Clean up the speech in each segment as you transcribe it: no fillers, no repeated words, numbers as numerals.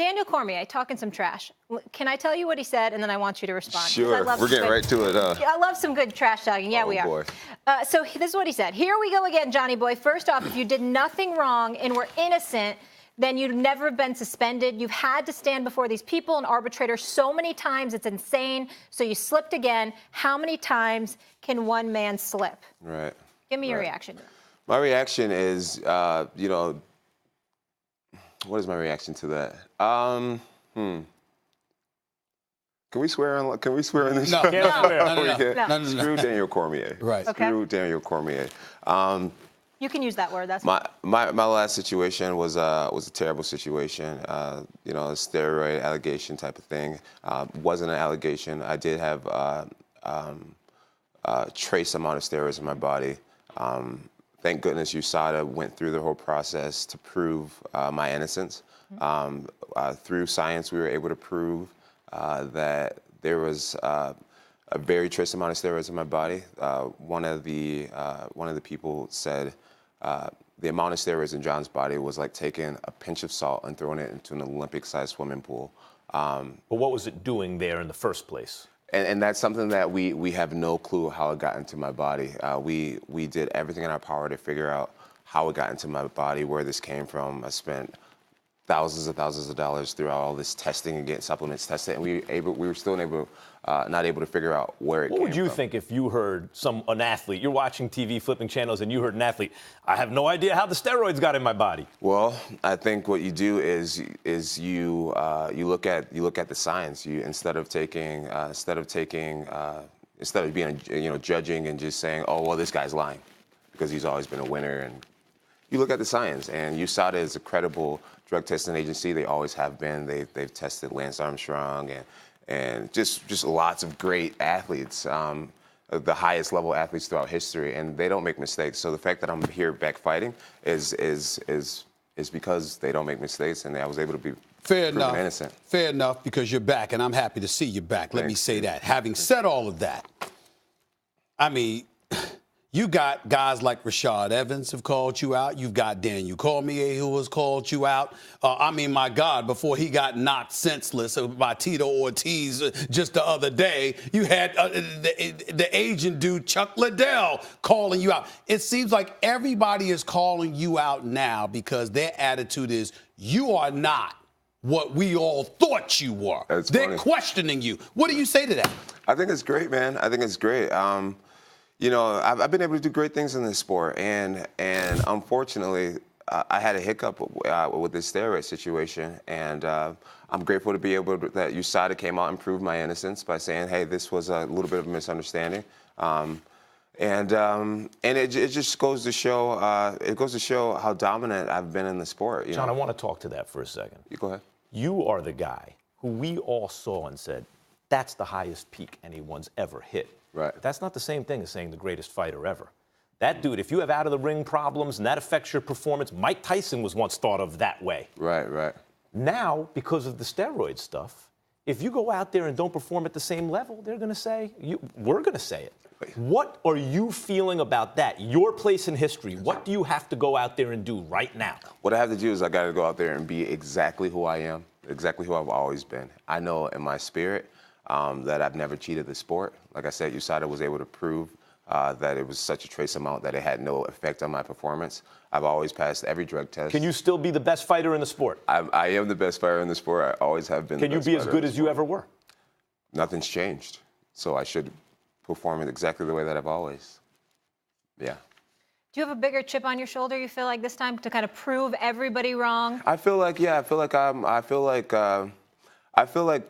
Daniel Cormier talking some trash. Can I tell you what he said, and then I want you to respond? Sure. We're getting right to it. I love some good trash talking. Yeah, we are. Boy. So this is what he said. Here we go again, Johnny boy. First off, if you did nothing wrong and were innocent, then you'd never have been suspended. You've had to stand before these people and arbitrators so many times. It's insane. So you slipped again. How many times can one man slip? Right. Give me your reaction to that. My reaction is, what is my reaction to that? Can we swear on? Can we swear on this? No, no. Screw Daniel Cormier. Right. Okay. Screw Daniel Cormier. You can use that word. That's my last situation was a terrible situation. A steroid allegation type of thing. Wasn't an allegation. I did have trace amount of steroids in my body. Thank goodness USADA went through the whole process to prove my innocence. Through science, we were able to prove that there was a very trace amount of steroids in my body. One of the people said the amount of steroids in John's body was like taking a pinch of salt and throwing it into an Olympic-sized swimming pool. But what was it doing there in the first place? And that's something that we have no clue how it got into my body. We did everything in our power to figure out how it got into my body, where this came from. I spent thousands of dollars throughout all this testing and getting supplements tested, and we were still not able to figure out where it came from. What would you think if you heard an athlete, you're watching TV, flipping channels, and you heard an athlete, I have no idea how the steroids got in my body? Well, I think what you do is you look at the science. You instead of being judging and just saying, oh well, this guy's lying because he's always been a winner, and you look at the science. And USADA is a credible drug testing agency. They always have been. They've tested Lance Armstrong and just lots of great athletes, the highest level athletes throughout history, and they don't make mistakes. So the fact that I'm here back fighting is because they don't make mistakes, and I was able to be proven innocent. Fair enough, because you're back, and I'm happy to see you back. Let me say that. Having said all of that, I mean, you got guys like Rashad Evans have called you out. You've got Daniel Cormier who has called you out. My God, before he got knocked senseless by Tito Ortiz just the other day, you had the Asian dude, Chuck Liddell, calling you out. It seems like everybody is calling you out now because their attitude is you are not what we all thought you were. They're questioning you. What do you say to that? I think it's great, man. I think it's great. I've been able to do great things in this sport, and unfortunately, I had a hiccup with this steroid situation, and I'm grateful to be able that USADA came out and proved my innocence by saying, hey, this was a little bit of a misunderstanding, and it just goes to show how dominant I've been in the sport. John, I want to talk to that for a second. You go ahead. You are the guy who we all saw and said, that's the highest peak anyone's ever hit. Right. But that's not the same thing as saying the greatest fighter ever. That dude, if you have out-of-the-ring problems and that affects your performance, Mike Tyson was once thought of that way. Right. Now, because of the steroid stuff, if you go out there and don't perform at the same level, they're going to say, we're going to say it. What are you feeling about that? Your place in history, what do you have to go out there and do right now? What I have to do is I got to go out there and be exactly who I am, exactly who I've always been. I know in my spirit that I've never cheated the sport. Like I said, USADA was able to prove that it was such a trace amount that it had no effect on my performance. I've always passed every drug test. Can you still be the best fighter in the sport? I am the best fighter in the sport. I always have been. Can you be as good as you ever were? Nothing's changed. So I should perform it exactly the way that I've always. Yeah. Do you have a bigger chip on your shoulder, you feel like, this time to kind of prove everybody wrong? I feel like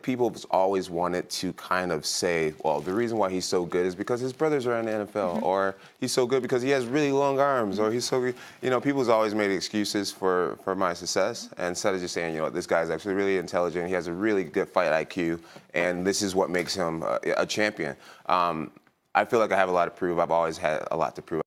people have always wanted to kind of say, well, the reason why he's so good is because his brothers are in the NFL, or he's so good because he has really long arms, or he's so good. People's always made excuses for my success, and instead of just saying, this guy's actually really intelligent, he has a really good fight IQ, and this is what makes him a champion. I feel like I have a lot to prove. I've always had a lot to prove.